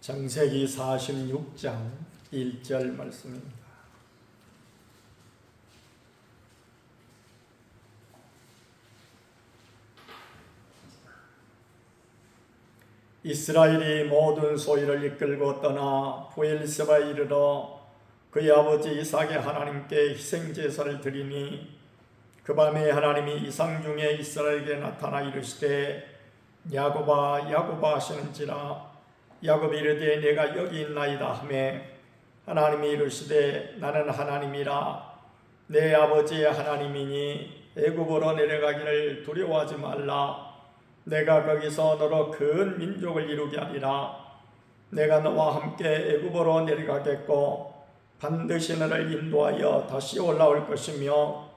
창세기 46장 1절 말씀입니다. 이스라엘이 모든 소유를 이끌고 떠나 부엘세바에 이르러 그의 아버지 이삭의 하나님께 희생제사를 드리니 그 밤에 하나님이 이상 중에 이스라엘에게 나타나 이르시되 야곱아 야곱아 하시는지라. 야곱이 이르되 내가 여기 있나이다 하매 하나님이 이르시되 나는 하나님이라 내 아버지의 하나님이니 애굽으로 내려가기를 두려워하지 말라. 내가 거기서 너로 큰 민족을 이루게 하리라. 내가 너와 함께 애굽으로 내려가겠고 반드시 너를 인도하여 다시 올라올 것이며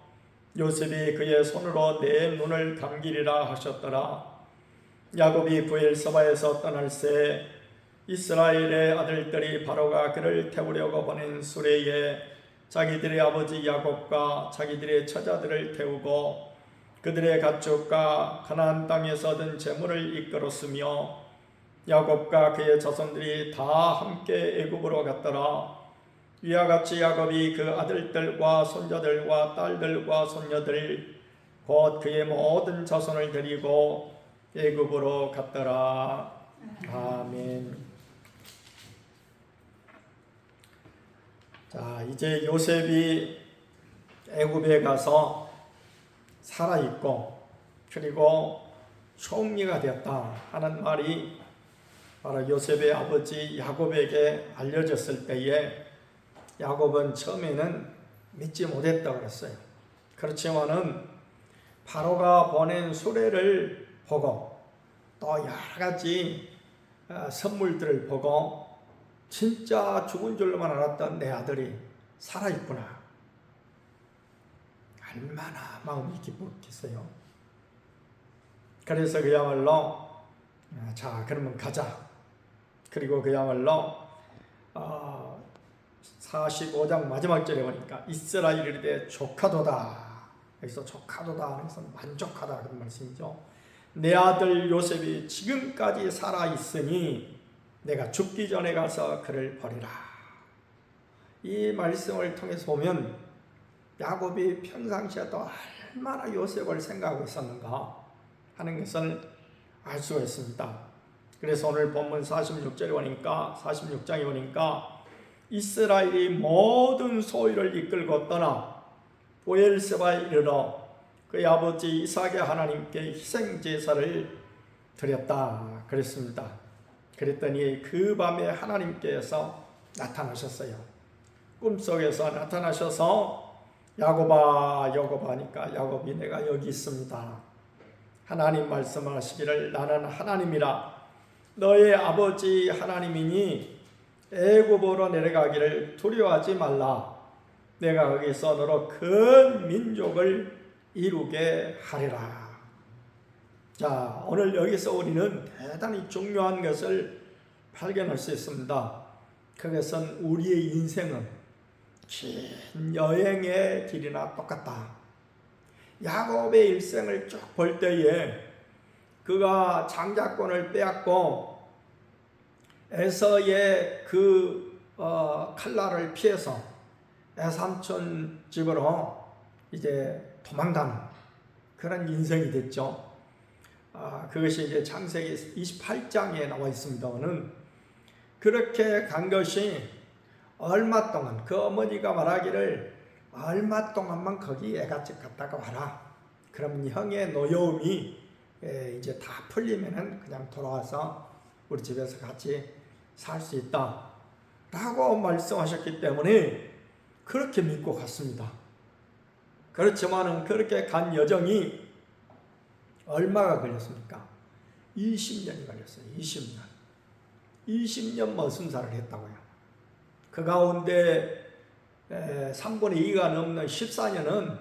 요셉이 그의 손으로 내 눈을 감기리라 하셨더라. 야곱이 부엘세바에서 떠날새 이스라엘의 아들들이 바로가 그를 태우려고 보낸 수레에 자기들의 아버지 야곱과 자기들의 처자들을 태우고 그들의 가축과 가나안 땅에서 얻은 재물을 이끌었으며 야곱과 그의 자손들이 다 함께 애굽으로 갔더라. 이와 같이 야곱이 그 아들들과 손자들과 딸들과 손녀들 곧 그의 모든 자손을 데리고 애굽으로 갔더라. 아멘. 자, 이제 요셉이 애굽에 가서 살아있고 그리고 총리가 되었다 하는 말이 바로 요셉의 아버지 야곱에게 알려졌을 때에 야곱은 처음에는 믿지 못했다고 그랬어요. 그렇지만은 바로가 보낸 수레를 보고 또 여러 가지 선물들을 보고 진짜 죽은 줄로만 알았던 내 아들이 살아있구나. 얼마나 마음이 기뻤겠어요. 그래서 그야말로 자 그러면 가자. 그리고 그야말로 45장 마지막 절에 보니까 이스라엘에 대해 조카도다. 여기서 조카도다 하면서 만족하다 그런 말씀이죠. 내 아들 요셉이 지금까지 살아있으니 내가 죽기 전에 가서 그를 버리라. 이 말씀을 통해서 보면 야곱이 평상시에도 얼마나 요셉을 생각하고 있었는가 하는 것을 알 수가 있습니다. 그래서 오늘 본문 46장에 보니까 이스라엘이 모든 소유를 이끌고 떠나 부엘세바에 이르러 그의 아버지 이삭의 하나님께 희생제사를 드렸다 그랬습니다. 그랬더니 그 밤에 하나님께서 나타나셨어요. 꿈속에서 나타나셔서 야곱아 야곱아 하니까 야곱이 내가 여기 있습니다. 하나님 말씀하시기를 나는 하나님이라 너의 아버지 하나님이니 애굽으로 내려가기를 두려워하지 말라. 내가 거기서 너로 큰 민족을 이루게 하리라. 자, 오늘 여기서 우리는 대단히 중요한 것을 발견할 수 있습니다. 그것은 우리의 인생은 긴 여행의 길이나 똑같다. 야곱의 일생을 쭉 볼 때에 그가 장자권을 빼앗고 에서의 그 칼날을 피해서 애삼촌 집으로 이제 도망가는 그런 인생이 됐죠. 그것이 이제 창세기 28장에 나와 있습니다만은 그렇게 간 것이 얼마 동안 그 어머니가 말하기를 얼마 동안만 거기 애가집 갔다가 와라. 그럼 형의 노여움이 이제 다 풀리면은 그냥 돌아와서 우리 집에서 같이 살 수 있다 라고 말씀하셨기 때문에 그렇게 믿고 갔습니다. 그렇지만은 그렇게 간 여정이 얼마가 걸렸습니까? 20년이 걸렸어요. 20년 머슴살을 했다고요. 그 가운데 3분의 2가 넘는 14년은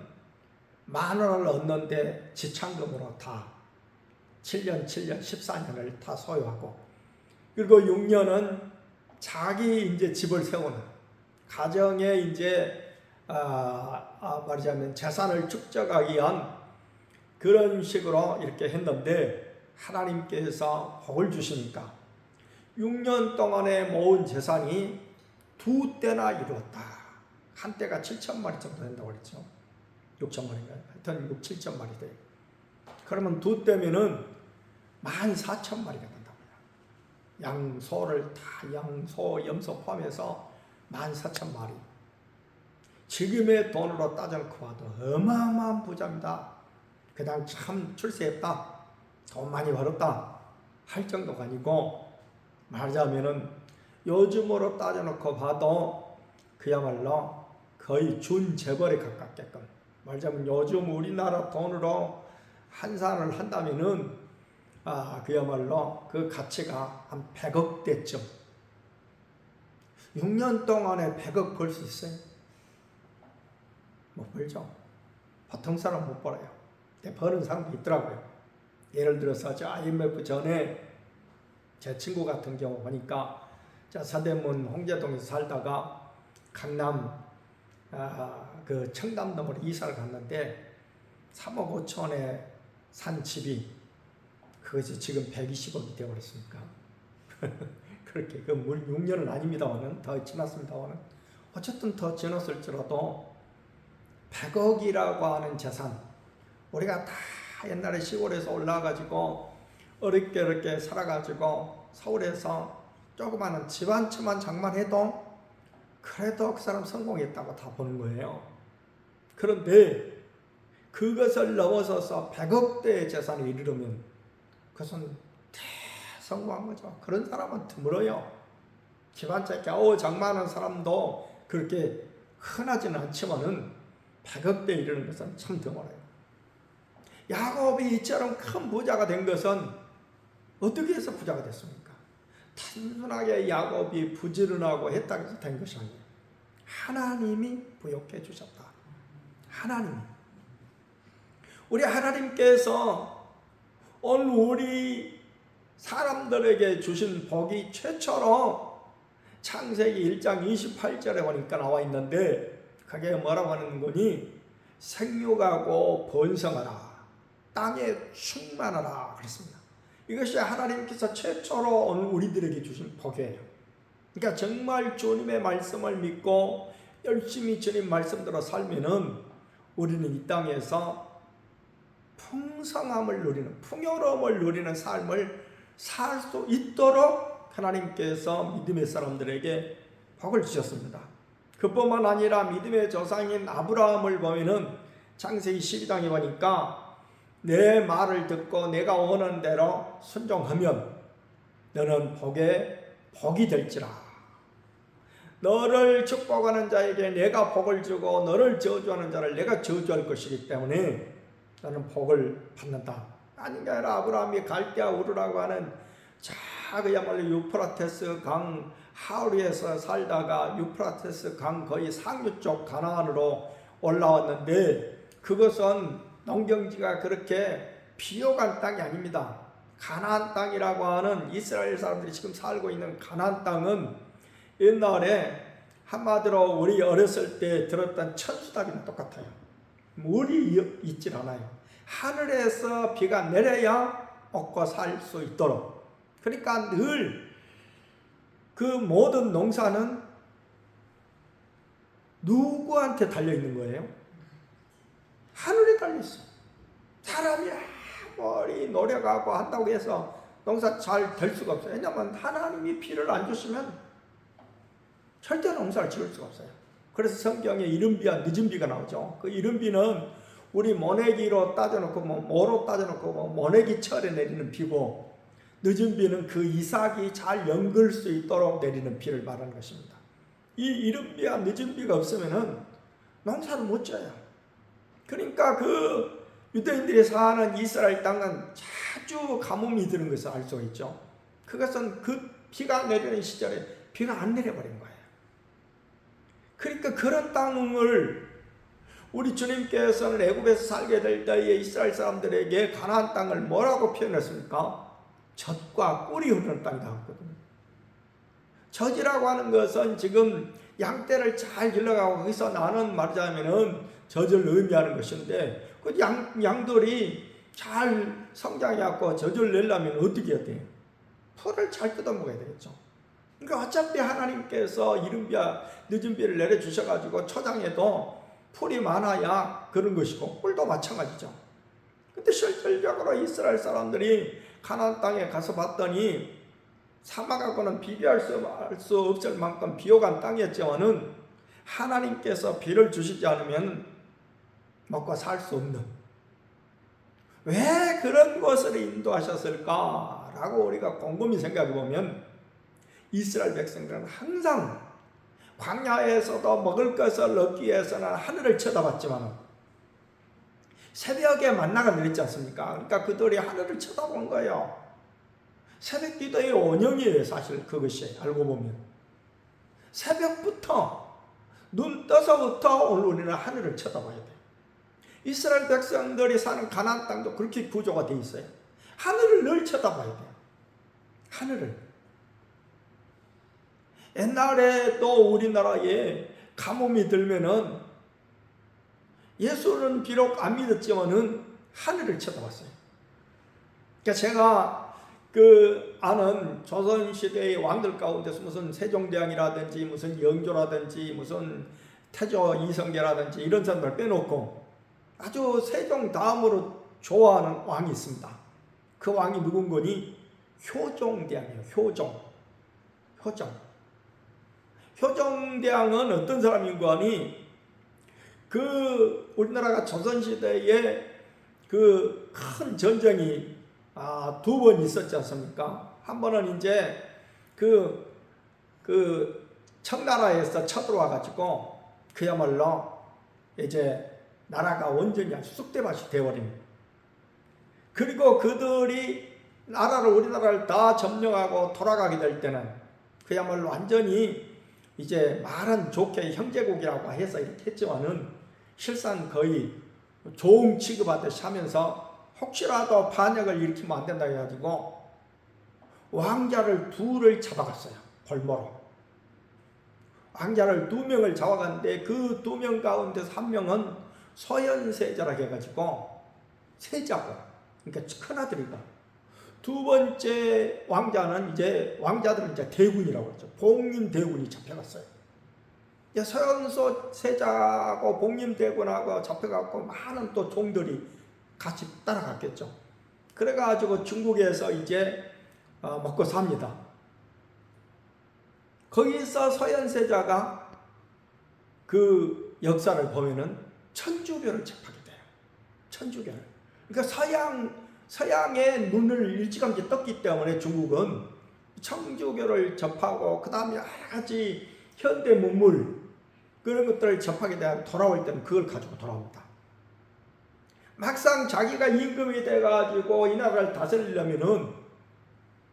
10,000원을 얻는데 지참금으로 다 7년 14년을 다 소유하고 그리고 6년은 자기 이제 집을 세우는 가정에 이제 말하자면 재산을 축적하기 위한 그런 식으로 이렇게 했는데 하나님께서 복을 주시니까 6년 동안에 모은 재산이 2대나 이루었다. 한 대가 7,000마리 정도 된다고 그랬죠. 6,000마리인가? 하여튼 6, 7,000마리 돼요. 그러면 2대면은 14,000마리가 된다고요. 양소를 다 양소, 염소 포함해서 14,000마리. 지금의 돈으로 따져놓고 봐도 어마어마한 부자입니다. 그냥 참 출세했다, 돈 많이 벌었다 할 정도가 아니고, 말하자면은 요즘으로 따져놓고 봐도 그야말로 거의 준재벌에 가깝게끔, 말하자면 요즘 우리나라 돈으로 환산을 한다면은 그야말로 그 가치가 한 100억대쯤. 6년 동안에 100억 벌 수 있어요? 못 벌죠. 보통 사람 못 벌어요. 버는 사람도 있더라고요. 예를 들어서 저 IMF 전에 제 친구 같은 경우 보니까 서대문 홍제동에서 살다가 강남 그 청담동으로 이사를 갔는데 3억 5천에 산 집이 그것이 지금 120억이 되어버렸으니까 그렇게 그 6년은 아닙니다만은 더 지났습니다만은 어쨌든 더 지났을지라도 100억이라고 하는 재산, 우리가 다 옛날에 시골에서 올라가지고 어렵게 살아가지고 서울에서 조그마한 집 한 채만 장만해도 그래도 그 사람 성공했다고 다 보는 거예요. 그런데 그것을 넘어서서 100억대의 재산에 이르려면 그것은 대성공한 거죠. 그런 사람은 드물어요. 집 한 채 겨우 장만하는 사람도 그렇게 흔하지는 않지만은 100억대에 이르는 것은 참 드물어요. 야곱이 이처럼 큰 부자가 된 것은 어떻게 해서 부자가 됐습니까? 단순하게 야곱이 부지런하고 했다고 해서 된 것이 아니에요. 하나님이 부욕해 주셨다. 하나님이. 우리 하나님께서 오늘 우리 사람들에게 주신 복이 최초로 창세기 1장 28절에 보니까 나와 있는데, 그게 뭐라고 하는 거니? 생육하고 번성하라, 땅에 충만하라 그랬습니다. 이것이 하나님께서 최초로 오늘 우리들에게 주신 복이에요. 그러니까 정말 주님의 말씀을 믿고 열심히 주님 말씀대로 살면은 우리는 이 땅에서 풍성함을 누리는, 풍요로움을 누리는 삶을 살 수 있도록 하나님께서 믿음의 사람들에게 복을 주셨습니다. 그뿐만 아니라 믿음의 조상인 아브라함을 보면은 창세기 12장에 보니까 내 말을 듣고 내가 원하는 대로 순종하면 너는 복이 될지라. 너를 축복하는 자에게 내가 복을 주고 너를 저주하는 자를 내가 저주할 것이기 때문에 너는 복을 받는다. 아닌 게 아니라 아브라함이 갈대아 우르라고 하는 그야말로 유프라테스 강 하루에서 살다가 유프라테스 강 거의 상류 쪽 가나안으로 올라왔는데, 그것은 농경지가 그렇게 비옥한 땅이 아닙니다. 가나안 땅이라고 하는 이스라엘 사람들이 지금 살고 있는 가나안 땅은 옛날에 한마디로 우리 어렸을 때 들었던 천수답이랑 똑같아요. 물이 있질 않아요. 하늘에서 비가 내려야 먹고 살 수 있도록. 그러니까 늘 그 모든 농사는 누구한테 달려있는 거예요? 하늘에 달려있어요. 사람이 아무리 노력하고 한다고 해서 농사 잘 될 수가 없어요. 왜냐하면 하나님이 비를 안 주시면 절대 농사를 지을 수가 없어요. 그래서 성경에 이른 비와 늦은 비가 나오죠. 그 이른 비는 우리 모내기로 따져놓고 뭐로 따져놓고 모내기 철에 내리는 비고, 늦은 비는 그 이삭이 잘 연글 수 있도록 내리는 비를 말하는 것입니다. 이 이른 비와 늦은 비가 없으면은 농사를 못 져요. 그러니까 그 유대인들이 사는 이스라엘 땅은 자주 가뭄이 드는 것을 알 수가 있죠. 그것은 그 비가 내리는 시절에 비가 안 내려버린 거예요. 그러니까 그런 땅을 우리 주님께서는 애굽에서 살게 될 때에 이스라엘 사람들에게 가나안 땅을 뭐라고 표현했습니까? 젖과 꿀이 흐르는 땅이다 했거든요. 젖이라고 하는 것은 지금 양떼를 잘 길러가고 거기서 나는 말하자면은 젖을 의미하는 것인데, 그 양들이 잘 성장해갖고 젖을 내려면 어떻게 해야 돼요? 풀을 잘 뜯어 먹어야 되겠죠. 그러니까 어차피 하나님께서 이른 비와 늦은 비를 내려주셔가지고 초장에도 풀이 많아야 그런 것이고 꿀도 마찬가지죠. 근데 실질적으로 이스라엘 사람들이 가나안 땅에 가서 봤더니 사막하고는 비교할 수 없을 만큼 비옥한 땅이었지만은 하나님께서 비를 주시지 않으면 먹고 살 수 없는, 왜 그런 것을 인도하셨을까라고 우리가 곰곰이 생각해 보면 이스라엘 백성들은 항상 광야에서도 먹을 것을 얻기 위해서는 하늘을 쳐다봤지만 새벽에 만나가 내렸지 않습니까? 그러니까 그들이 하늘을 쳐다본 거예요. 새벽 기도의 원형이에요. 사실 그것이 알고 보면 새벽부터 눈 떠서부터 오늘 우리는 하늘을 쳐다봐야 돼요. 이스라엘 백성들이 사는 가나안 땅도 그렇게 구조가 돼 있어요. 하늘을 늘 쳐다봐야 돼요. 하늘을. 옛날에 또 우리나라에 가뭄이 들면은 예수는 비록 안 믿었지만은 하늘을 쳐다봤어요. 그러니까 제가 아는 조선시대의 왕들 가운데서 무슨 세종대왕이라든지 무슨 영조라든지 무슨 태조 이성계라든지 이런 사람들 빼놓고 아주 세종 다음으로 좋아하는 왕이 있습니다. 그 왕이 누군 거니? 효종대왕이에요. 효종대왕은 어떤 사람인가 하니 우리나라가 조선시대에 큰 전쟁이 두 번 있었지 않습니까? 한 번은 이제 청나라에서 쳐들어와 가지고 그야말로 이제 나라가 완전히 쑥대밭이 되어버립니다. 그리고 그들이 우리나라를 다 점령하고 돌아가게 될 때는 그야말로 완전히 이제 말은 좋게 형제국이라고 해서 이렇게 했지만은 실상 거의 종 취급하듯이 하면서 혹시라도 반역을 일으키면 안 된다 해가지고 왕자를 둘을 잡아갔어요. 벌모로. 왕자를 2명을 잡아갔는데 그 2명 가운데서 한 명은 서현세자라 해가지고 세자고, 그러니까 큰아들이고, 두 번째 왕자는 왕자들은 이제 대군이라고 그러죠. 복림 대군이 잡혀갔어요. 서현세자하고 복림 대군하고 잡혀갔고 많은 또 종들이 같이 따라갔겠죠. 그래가지고 중국에서 이제 먹고 삽니다. 거기서 서현세자가 그 역사를 보면은 천주교를 접하게 돼요. 천주교를. 그러니까 서양의 눈을 일찌감치 떴기 때문에 중국은 천주교를 접하고 그 다음에 여러 가지 현대 문물 그런 것들을 접하게 되면 돌아올 때는 그걸 가지고 돌아옵니다. 막상 자기가 임금이 돼가지고 이 나라를 다스리려면은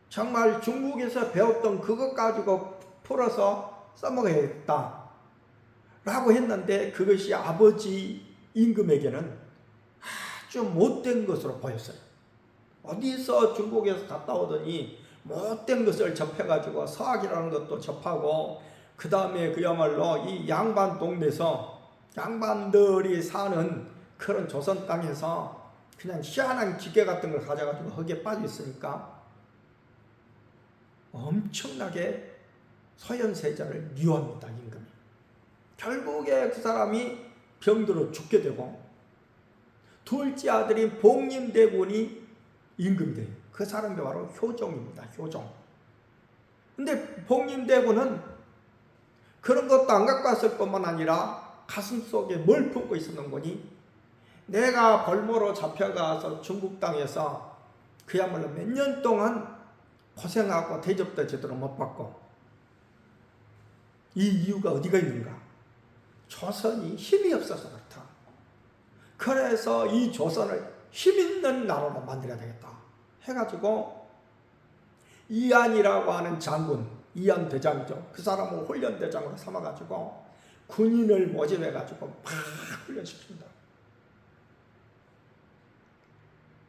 정말 중국에서 배웠던 그것 가지고 풀어서 써먹어야겠다 라고 했는데 그것이 아버지 임금에게는 아주 못된 것으로 보였어요. 어디서 중국에서 갔다 오더니 못된 것을 접해가지고 서학이라는 것도 접하고 그 다음에 그야말로 이 양반 동네에서 양반들이 사는 그런 조선 땅에서 그냥 희한한 기계 같은 걸 가져가지고 거기에 빠져 있으니까 엄청나게 서현세자를 미워합니다. 임금이. 결국에 그 사람이 병들어 죽게 되고 둘째 아들인 복림대군이 임금이 돼요. 그 사람이 바로 효종입니다. 효종. 근데 복림대군은 그런 것도 안 갖고 왔을 뿐만 아니라 가슴속에 뭘 품고 있었는 거니? 내가 벌모로 잡혀가서 중국 땅에서 그야말로 몇 년 동안 고생하고 대접도 제대로 못 받고 이 이유가 어디가 있는가? 조선이 힘이 없어서 그렇다. 그래서 이 조선을 힘있는 나라로 만들어야 되겠다 해가지고 이안이라고 하는 장군, 이안 대장이죠. 그 사람을 훈련대장으로 삼아가지고 군인을 모집해가지고 막 훈련시킵니다.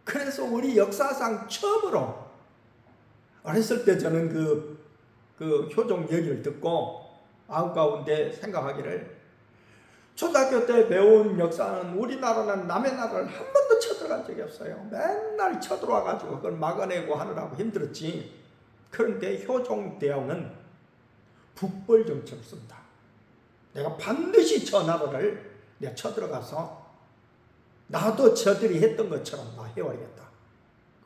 그래서 우리 역사상 처음으로 어렸을 때 저는 그 효종 얘기를 듣고 마음 가운데 생각하기를 초등학교 때 배운 역사는 우리나라는 남의 나라를 한 번도 쳐들어간 적이 없어요. 맨날 쳐들어와가지고 그걸 막아내고 하느라고 힘들었지. 그런데 효종 대왕은 북벌 정책을 씁니다. 내가 반드시 저 나라를 내가 쳐들어가서 나도 저들이 했던 것처럼 나 해버리겠다.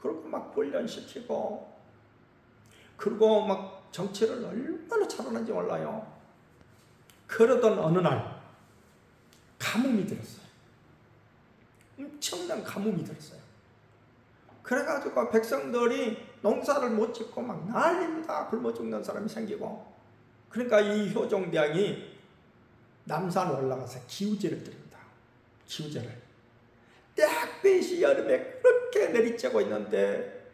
그리고 막 훈련시키고, 그리고 막 정치를 얼마나 잘하는지 몰라요. 그러던 어느 날 가뭄이 들었어요. 엄청난 가뭄이 들었어요. 그래가지고 백성들이 농사를 못 짓고 막 난립니다. 굶어 죽는 사람이 생기고. 그러니까 이 효종대왕이 남산 올라가서 기우제를 드립니다. 기우제를. 땡볕이 여름에 그렇게 내리쬐고 있는데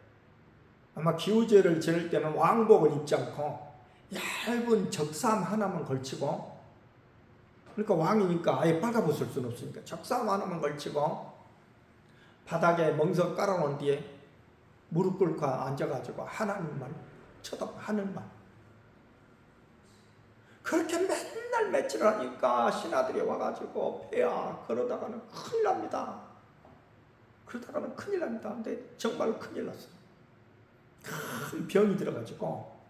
아마 기우제를 지낼 때는 왕복을 입지 않고 얇은 적삼 하나만 걸치고, 그러니까 왕이니까 아예 빨가벗을 수는 없으니까 적삼 하나만 걸치고 바닥에 멍석 깔아놓은 뒤에 무릎 꿇고 앉아가지고 하나님만 쳐다보고 하늘만. 그렇게 맨날 며칠 하니까 신하들이 와가지고 폐하 그러다가는 큰일 납니다. 그러다가는 큰일 납니다. 근데 정말 큰일 났어요. 큰 병이 들어가지고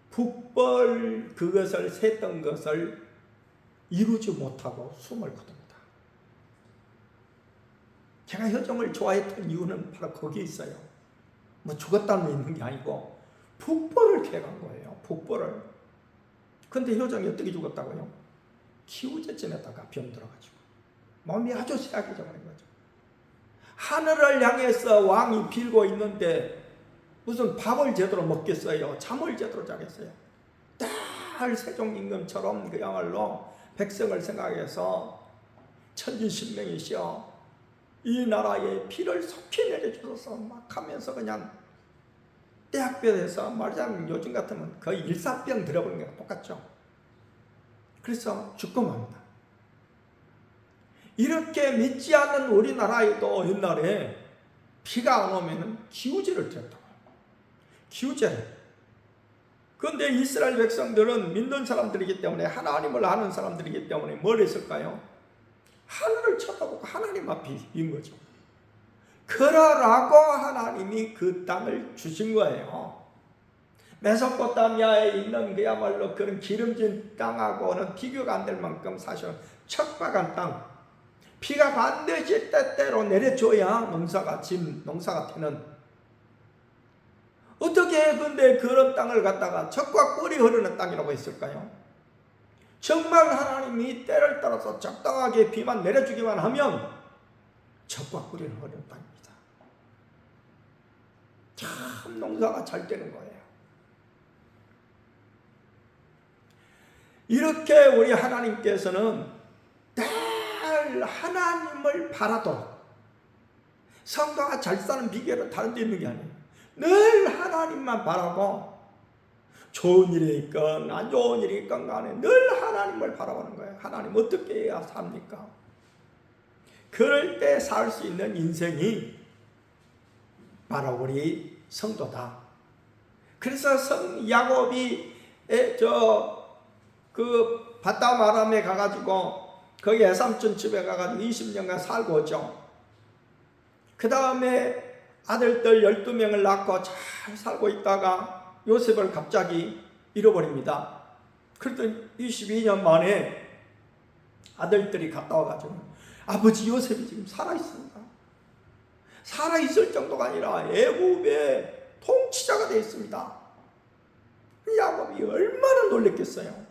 북벌 그것을 샜던 것을 이루지 못하고 숨을 거둡니다. 제가 효종을 좋아했던 이유는 바로 거기에 있어요. 뭐 죽었다는 있는 게 아니고 북벌을 캐간 거예요. 북벌을. 근데 효종이 어떻게 죽었다고요? 기우제 지내다가 병 들어가지고 몸이 아주 쇠약해져 버린 거죠. 하늘을 향해서 왕이 빌고 있는데 무슨 밥을 제대로 먹겠어요? 잠을 제대로 자겠어요? 딸 세종임금처럼 그야말로 백성을 생각해서 천지신명이시여 이 나라에 비를 속히 내려주셔서 막 하면서 그냥 떼약볕에서 말하자면 요즘 같으면 거의 일사병 들어버린 거랑 똑같죠. 그래서 죽고 맙니다. 이렇게 믿지 않는 우리나라에도 옛날에 비가 안 오면 기우제를 드렸다고요. 기우제를. 그런데 이스라엘 백성들은 믿는 사람들이기 때문에, 하나님을 아는 사람들이기 때문에 뭘 했을까요? 하늘을 쳐다보고 하나님 앞에 빈 거죠. 그러라고 하나님이 그 땅을 주신 거예요. 메소포타미아에 있는 그야말로 그런 기름진 땅하고는 비교가 안 될 만큼 사실은 척박한 땅, 비가 반드시 때때로 내려줘야 농사가 되는. 어떻게 근데 그런 땅을 갖다가 젖과 꿀이 흐르는 땅이라고 했을까요? 정말 하나님이 때를 따라서 적당하게 비만 내려주기만 하면 젖과 꿀이 흐르는 땅입니다. 참 농사가 잘 되는 거예요. 이렇게 우리 하나님께서는 늘 하나님을 바라도록, 성도가 잘 사는 비결은 다른 데 있는 게 아니에요. 늘 하나님만 바라고, 좋은 일이 있건 안 좋은 일이 있건 간에 늘 하나님을 바라보는 거예요. 하나님 어떻게 해야 삽니까? 그럴 때 살 수 있는 인생이 바로 우리 성도다. 그래서 성 야곱이 그 바담 아람에 가가지고 거기 애삼촌 집에 가가지고 20년간 살고 오죠. 그 다음에 아들들 12명을 낳고 잘 살고 있다가 요셉을 갑자기 잃어버립니다. 그랬더니 22년 만에 아들들이 갔다 와가지고 아버지 요셉이 지금 살아있습니다. 살아있을 정도가 아니라 애굽의 통치자가 되어 있습니다. 야곱이 얼마나 놀랬겠어요.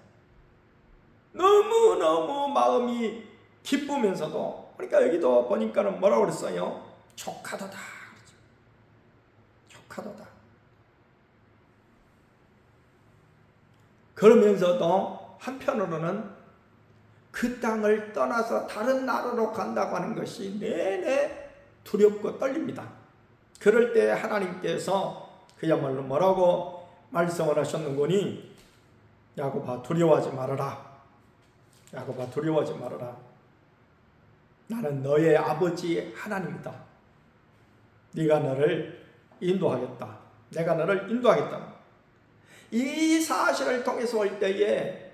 너무너무 마음이 기쁘면서도, 그러니까 여기도 보니까는 뭐라고 그랬어요? 조카도다. 조카도다. 그러면서도 한편으로는 그 땅을 떠나서 다른 나라로 간다고 하는 것이 내내 두렵고 떨립니다. 그럴 때 하나님께서 그야말로 뭐라고 말씀을 하셨는거니? 야곱아 두려워하지 말아라. 야곱아 두려워하지 말아라. 나는 너의 아버지 하나님이다. 네가 너를 인도하겠다. 내가 너를 인도하겠다. 이 사실을 통해서 올 때에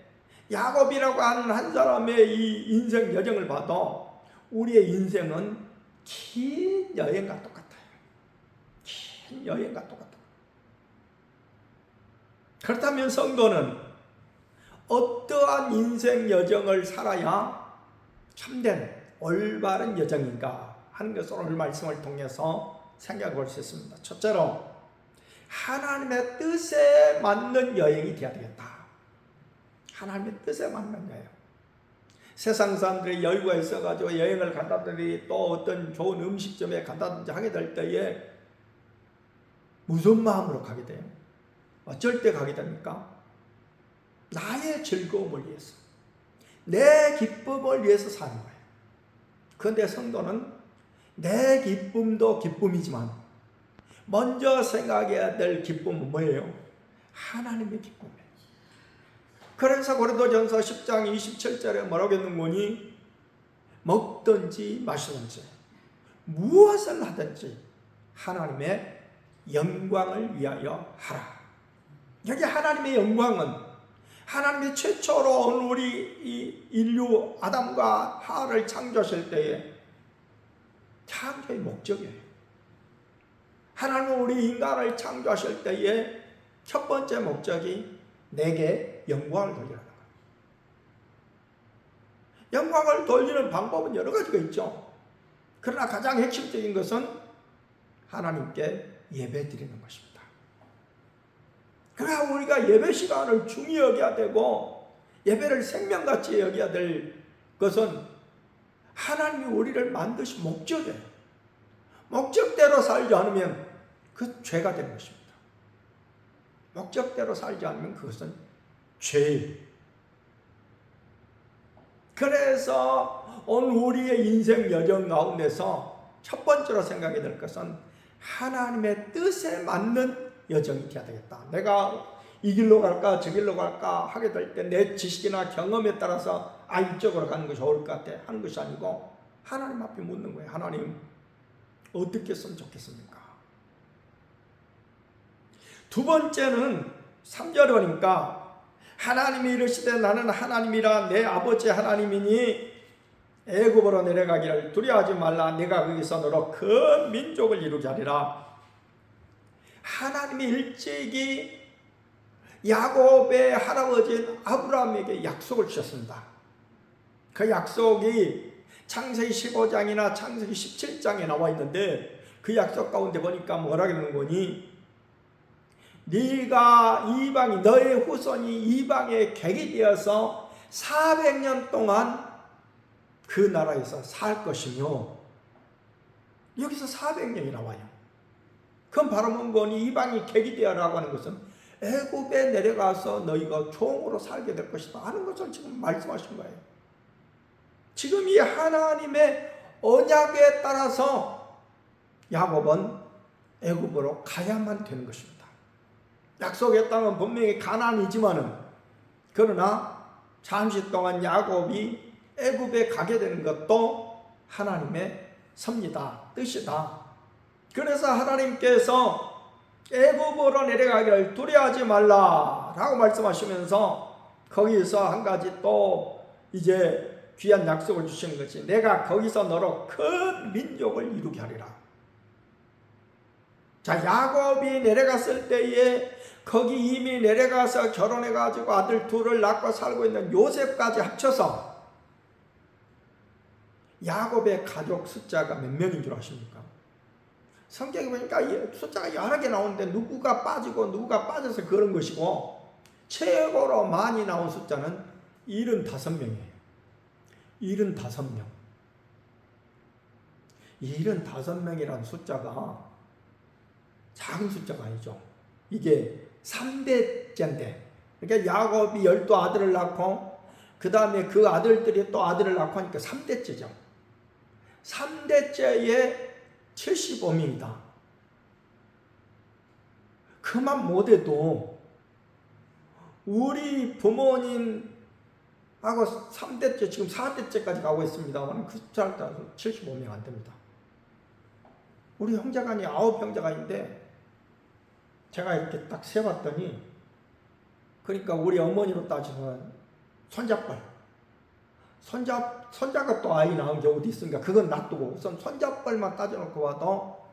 야곱이라고 하는 한 사람의 이 인생 여정을 봐도 우리의 인생은 긴 여행과 똑같아요. 긴 여행과 똑같아요. 그렇다면 성도는 어떠한 인생 여정을 살아야 참된 올바른 여정인가 하는 것을 오늘 말씀을 통해서 생각해 볼 수 있습니다. 첫째로 하나님의 뜻에 맞는 여행이 되어야 되겠다. 하나님의 뜻에 맞는 여행. 세상 사람들이 여유가 있어가지고 여행을 간다든지 또 어떤 좋은 음식점에 간다든지 하게 될 때에 무슨 마음으로 가게 돼요? 어쩔 때 가게 됩니까? 나의 즐거움을 위해서, 내 기쁨을 위해서 사는 거예요. 그런데 성도는 내 기쁨도 기쁨이지만 먼저 생각해야 될 기쁨은 뭐예요? 하나님의 기쁨이에요. 그래서 고린도전서 10장 27절에 뭐라고 했는 거니? 먹든지 마시든지 무엇을 하든지 하나님의 영광을 위하여 하라. 여기 하나님의 영광은 하나님이 최초로 우리 이 인류 아담과 하와를 창조하실 때에 창조의 목적이에요. 하나님은 우리 인간을 창조하실 때에 첫 번째 목적이 내게 영광을 돌리라는 거예요. 영광을 돌리는 방법은 여러 가지가 있죠. 그러나 가장 핵심적인 것은 하나님께 예배 드리는 것입니다. 그러나 우리가 예배 시간을 중히 여겨야 되고 예배를 생명같이 여겨야 될 것은 하나님이 우리를 만드신 목적이에요. 목적대로 살지 않으면 그 죄가 되는 것입니다. 목적대로 살지 않으면 그것은 죄예요. 그래서 오늘 우리의 인생 여정 가운데서 첫 번째로 생각해야 될 것은 하나님의 뜻에 맞는 여정이 되어야 되겠다. 내가 이 길로 갈까 저 길로 갈까 하게 될 때 내 지식이나 경험에 따라서 이쪽으로 가는 것이 좋을 것 같아 하는 것이 아니고 하나님 앞에 묻는 거예요. 하나님 어떻게 했으면 좋겠습니까? 두 번째는 3절에 보니까 하나님이 이르시되 나는 하나님이라 내 아버지 하나님이니 애굽으로 내려가기를 두려워하지 말라. 내가 거기서 너로 큰 민족을 이루게 하리라. 하나님이 일찍이 야곱의 할아버지인 아브라함에게 약속을 주셨습니다. 그 약속이 창세기 15장이나 창세기 17장에 나와 있는데 그 약속 가운데 보니까 뭐라 그러는 거니? 네가 이방이 너의 후손이 이방의 객이 되어서 400년 동안 그 나라에서 살 것이며 여기서 400년이 나와요. 그럼 바로 뭔거니 이방이 객이 되어라고 하는 것은 애굽에 내려가서 너희가 종으로 살게 될 것이다 하는 것을 지금 말씀하신 거예요. 지금 이 하나님의 언약에 따라서 야곱은 애굽으로 가야만 되는 것입니다. 약속의 땅은 분명히 가나안이지만은 그러나 잠시 동안 야곱이 애굽에 가게 되는 것도 하나님의 섭니다. 뜻이다. 그래서 하나님께서 애굽으로 내려가기를 두려워하지 말라라고 말씀하시면서 거기서 한 가지 또 이제 귀한 약속을 주시는 것이 내가 거기서 너로 큰 민족을 이루게 하리라. 자, 야곱이 내려갔을 때에 거기 이미 내려가서 결혼해가지고 아들 둘을 낳고 살고 있는 요셉까지 합쳐서 야곱의 가족 숫자가 몇 명인 줄 아십니까? 성경에 보니까 숫자가 여러 개 나오는데 누구가 빠지고 누구가 빠져서 그런 것이고 최고로 많이 나온 숫자는 75명이에요. 75명. 75명이라는 숫자가 작은 숫자가 아니죠. 이게 3대째인데 그러니까 야곱이 12아들을 낳고 그 다음에 그 아들들이 또 아들을 낳고 하니까 3대째죠. 3대째에 75명이다. 그만 못해도 우리 부모님하고 3대째 지금 4대째까지 가고 있습니다만 그 숫자를 따라서 75명 안 됩니다. 우리 형제간이 9형제간인데 제가 이렇게 딱 세봤더니 그러니까 우리 어머니로 따지면 손자가 또 아이 낳은 경우도 있으니까 그건 놔두고 우선 손자뻘만 따져놓고 봐도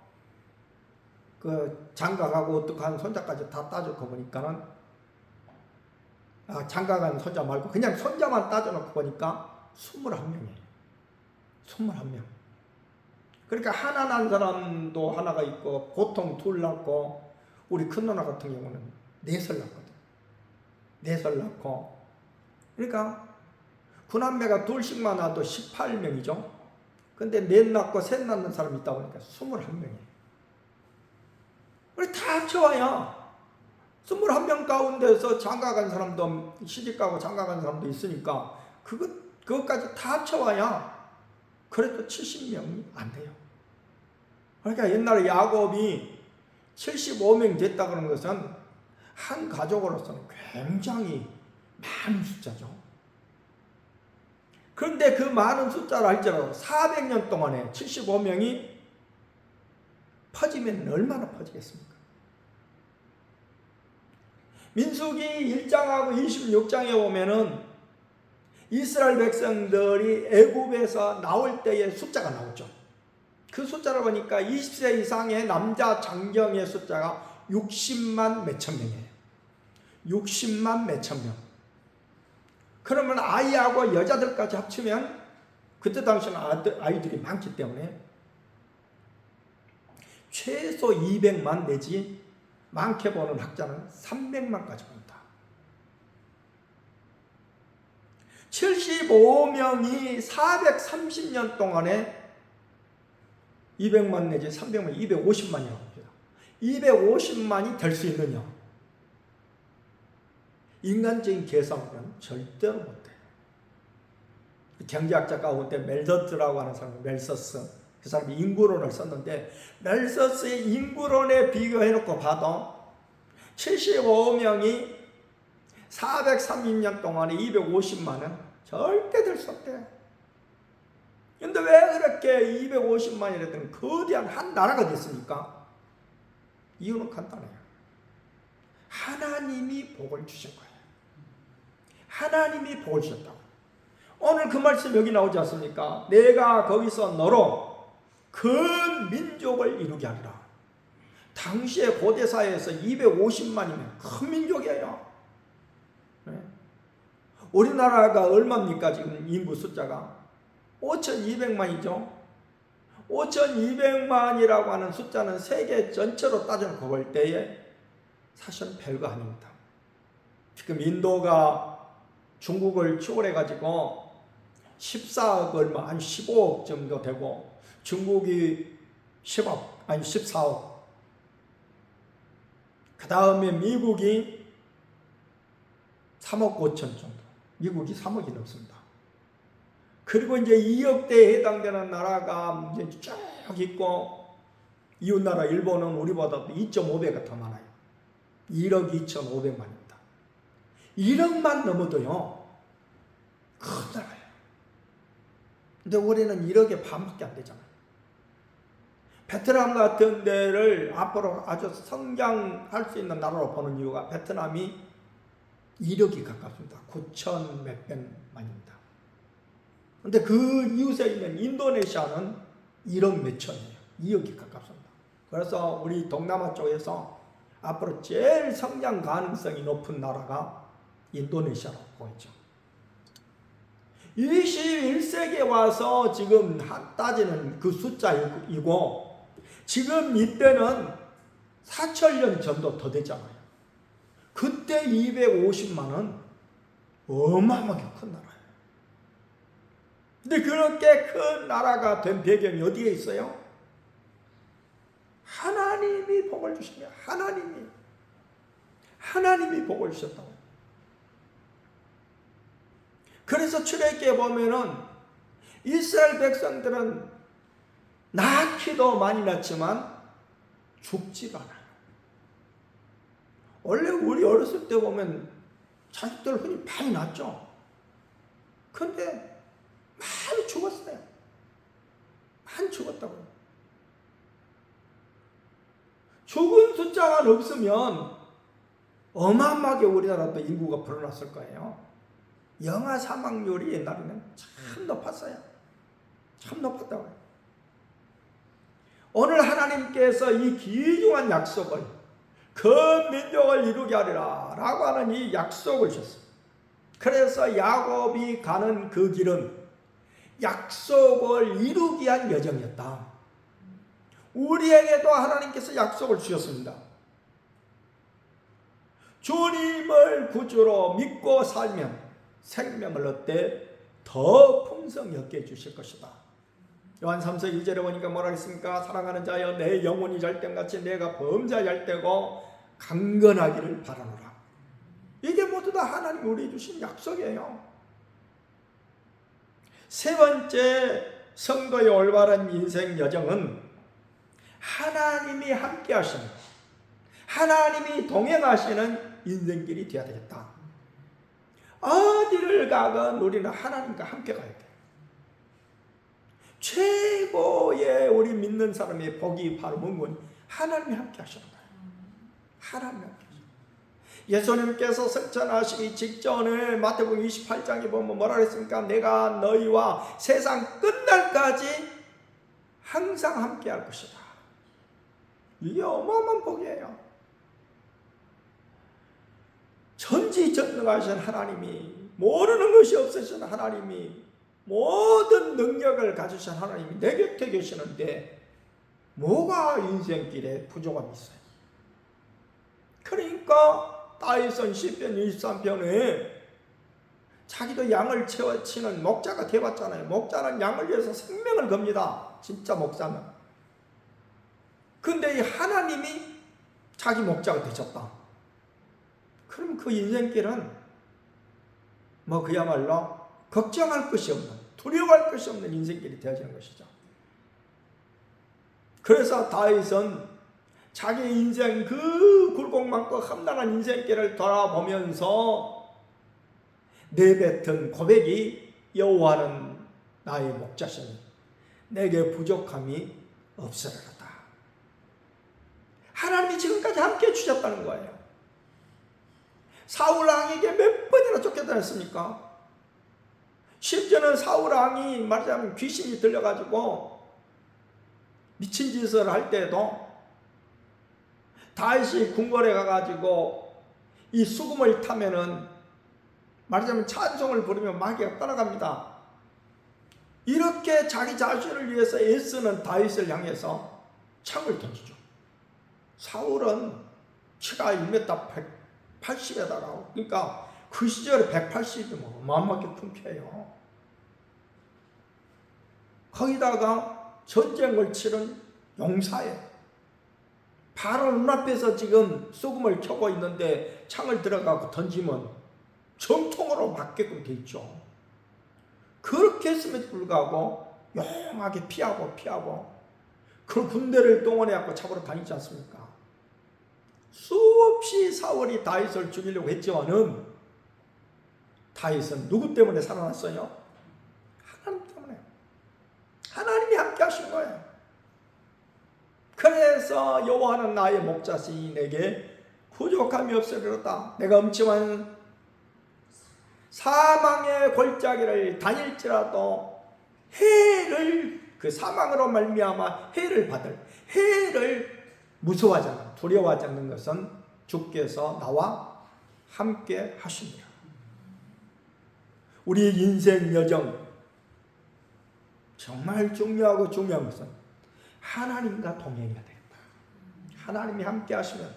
그 장가가고 어떡한 손자까지 다 따져놓고 보니까는 장가간 손자 말고 그냥 손자만 따져놓고 보니까 21명이에요. 21명. 그러니까 하나 난 사람도 하나가 있고 보통 둘 낳고 우리 큰 누나 같은 경우는 4살 낳거든. 4살 낳고 그러니까 구남매가 둘씩만 낳아도 18명이죠. 근데 4 낳고 3 낳는 사람이 있다 보니까 21명이에요. 우리 다 합쳐와야 21명 가운데서 장가간 사람도 시집가고 장가간 사람도 있으니까 그것까지 다 합쳐와야 그래도 70명이 안 돼요. 그러니까 옛날에 야곱이 75명 됐다 그런 것은 한 가족으로서는 굉장히 많은 숫자죠. 그런데 그 많은 숫자를 할지라도 400년 동안에 75명이 퍼지면 얼마나 퍼지겠습니까? 민수기 1장하고 26장에 보면은 이스라엘 백성들이 애굽에서 나올 때의 숫자가 나오죠. 그 숫자를 보니까 20세 이상의 남자 장정의 숫자가 60만 몇천 명이에요. 60만 몇천 명. 그러면 아이하고 여자들까지 합치면 그때 당시는 아이들이 많기 때문에 최소 200만 내지 많게 보는 학자는 300만까지 본다. 75명이 430년 동안에 200만 내지 300만, 250만이라고 합니다. 250만이 될 수 있느냐? 인간적인 계산으로는 절대로 못해요. 경제학자 가운데 멜서스라고 하는 사람이 멜서스, 그 사람이 인구론을 썼는데 멜서스의 인구론에 비교해놓고 봐도 75명이 430년 동안에 250만은 절대 될 수 없대요. 근데 왜 그렇게 250만이라던 거대한 한 나라가 됐습니까? 이유는 간단해요. 하나님이 복을 주신 거예요. 하나님이 복을 주셨다고. 오늘 그 말씀 여기 나오지 않습니까? 내가 거기서 너로 큰 민족을 이루게 하리라. 당시의 고대사회에서 250만이면 큰 민족이에요. 네? 우리나라가 얼마입니까? 지금 인구 숫자가 5,200만이죠. 5,200만이라고 하는 숫자는 세계 전체로 따져놓고 볼 때에 사실은 별거 아닙니다. 지금 인도가 중국을 추월해가지고 14억 얼마, 한 15억 정도 되고 중국이 10억, 아니 14억. 그 다음에 미국이 3억 5천 정도. 미국이 3억이 넘습니다. 그리고 이제 2억대에 해당되는 나라가 이제 쭉 있고, 이웃나라 일본은 우리보다 2.5배가 더 많아요. 1억 2,500만입니다. 1억만 넘어도요, 큰 나라예요. 근데 우리는 1억의 반밖에 안 되잖아요. 베트남 같은 데를 앞으로 아주 성장할 수 있는 나라로 보는 이유가 베트남이 1억이 가깝습니다. 9천 몇백만입니다. 근데 그 이웃에 있는 인도네시아는 1억 몇천이에요. 2억이 가깝습니다. 그래서 우리 동남아 쪽에서 앞으로 제일 성장 가능성이 높은 나라가 인도네시아라고 보이죠. 21세기에 와서 지금 따지는 그 숫자이고, 지금 이때는 4천년 전도 더 됐잖아요. 그때 250만은 어마어마하게 큰 나라예요. 근데 그렇게 큰 나라가 된 배경이 어디에 있어요? 하나님이 복을 주시며 하나님이 복을 주셨다고. 그래서 출애굽기에 보면은 이스라엘 백성들은 낳기도 많이 낳지만 죽지가 않아요. 원래 우리 어렸을 때 보면 자식들 흔히 많이 낳죠. 근데 많이 죽었어요. 많이 죽었다고요. 죽은 숫자가 없으면 어마어마하게 우리나라도 인구가 불어났을 거예요. 영아 사망률이 옛날에는 참 높았어요. 참 높았다고요. 오늘 하나님께서 이 귀중한 약속을, 큰 민족을 이루게 하리라 라고 하는 이 약속을 주셨어요. 그래서 야곱이 가는 그 길은 약속을 이루기 위한 여정이었다. 우리에게도 하나님께서 약속을 주셨습니다. 주님을 구주로 믿고 살면 생명을 얻되 더 풍성히 얻게 해주실 것이다. 요한 3서 2절에 보니까 뭐라 했습니까? 사랑하는 자여 내 영혼이 잘됨같이 내가 범죄하지 잘되고 강건하기를 바라노라. 이게 모두 다 하나님이 우리에게 주신 약속이에요. 세 번째 성도의 올바른 인생 여정은 하나님이 함께 하시는, 하나님이 동행하시는 인생길이 되어야 되겠다. 어디를 가건 우리는 하나님과 함께 가야 돼요. 최고의 우리 믿는 사람의 복이 바로 뭔가 하나님이 함께 하시는 거예요. 하나님이 함께 하시는 거예요. 예수님께서 승천하시기 직전에 마태복음 28장에 보면 뭐라 그랬습니까? 내가 너희와 세상 끝날까지 항상 함께 할 것이다. 이게 어마어마한 복이에요. 전지전능하신 하나님이, 모르는 것이 없으신 하나님이, 모든 능력을 가지신 하나님이 내 곁에 계시는데 뭐가 인생길에 부족함이 있어요? 그러니까 다윗은 시편 23편에 자기도 양을 치는 목자가 되었잖아요. 목자는 양을 위해서 생명을 겁니다. 진짜 목자는. 근데 이 하나님이 자기 목자가 되셨다. 그럼 그 인생길은 뭐 그야말로 걱정할 것이 없는, 두려워할 것이 없는 인생길이 되어지는 것이죠. 그래서 다윗은 자기 인생 그 굴곡 많고 험난한 인생길을 돌아보면서 내뱉은 고백이 여호와는 나의 목자시니 내게 부족함이 없으리로다. 하나님이 지금까지 함께 해주셨다는 거예요. 사울 왕에게 몇 번이나 쫓겨다녔습니까? 심지어는 사울 왕이 말하자면 귀신이 들려가지고 미친 짓을 할 때도 다윗이 궁궐에 가가지고 이 수금을 타면은 말하자면 찬송을 부르면 마귀가 따라갑니다. 이렇게 자기 자신을 위해서 애쓰는 다윗을 향해서 창을 던지죠. 사울은 키가 1m 180에다가, 그러니까 그 시절에 180이면 어마어마하게 큰 편이에요. 거기다가 전쟁을 치른 용사예요. 바로 눈앞에서 지금 소금을 켜고 있는데 창을 들어가고 던지면 정통으로 맞게끔 돼 있죠. 그렇게 했음에도 불구하고 용하게 피하고 그 군대를 동원해갖고 잡으러 다니지 않습니까? 수없이 사울이 다윗을 죽이려고 했지만은 다윗은 누구 때문에 살아났어요? 하나님 때문에. 하나님이 함께 하신 거예요. 그래서 여호와는 나의 목자시니 내게 부족함이 없으리로다. 내가 음침한 사망의 골짜기를 다닐지라도 해를, 그 사망으로 말미암아 해를 받을, 해를 무서워하지 않는, 두려워하지 않는 것은 주께서 나와 함께 하십니다. 우리 인생 여정 정말 중요하고 중요한 것은 하나님과 동행해야 되겠다. 하나님이 함께 하시면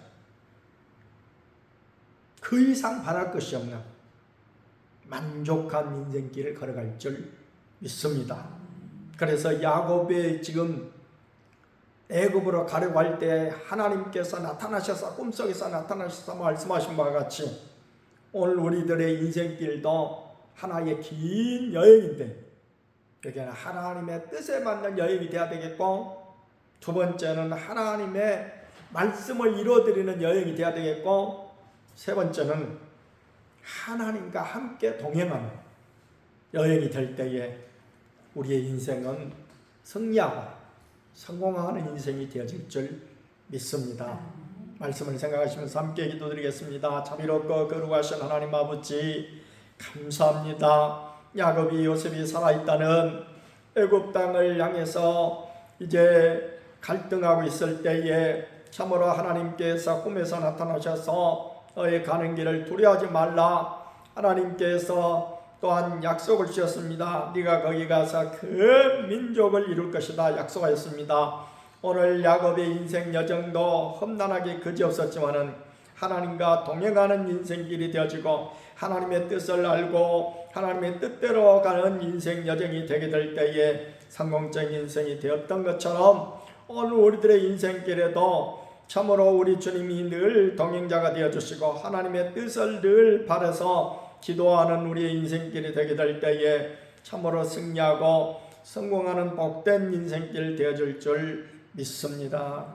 그 이상 바랄 것이 없는 만족한 인생길을 걸어갈 줄 믿습니다. 그래서 야곱이 지금 애굽으로 가려고 할 때 하나님께서 나타나셔서, 꿈속에서 나타나셔서 말씀하신 바와 같이 오늘 우리들의 인생길도 하나의 긴 여행인데 여기는 하나님의 뜻에 맞는 여행이 되어야 되겠고, 두 번째는 하나님의 말씀을 이루어드리는 여행이 되어야 되겠고, 세 번째는 하나님과 함께 동행하는 여행이 될 때에 우리의 인생은 승리하고 성공하는 인생이 되어질 줄 믿습니다. 말씀을 생각하시면서 함께 기도드리겠습니다. 자비롭고 거룩하신 하나님 아버지, 감사합니다. 야곱이 요셉이 살아있다는 애굽 땅을 향해서 이제 갈등하고 있을 때에 참으로 하나님께서 꿈에서 나타나셔서 너의 가는 길을 두려워하지 말라, 하나님께서 또한 약속을 주셨습니다. 네가 거기 가서 큰 민족을 이룰 것이다 약속하였습니다. 오늘 야곱의 인생 여정도 험난하게 그지없었지만은 하나님과 동행하는 인생길이 되어지고 하나님의 뜻을 알고 하나님의 뜻대로 가는 인생 여정이 되게 될 때에 성공적인 인생이 되었던 것처럼 오늘 우리들의 인생길에도 참으로 우리 주님이 늘 동행자가 되어주시고 하나님의 뜻을 늘 바라서 기도하는 우리의 인생길이 되게 될 때에 참으로 승리하고 성공하는 복된 인생길 되어줄 줄 믿습니다.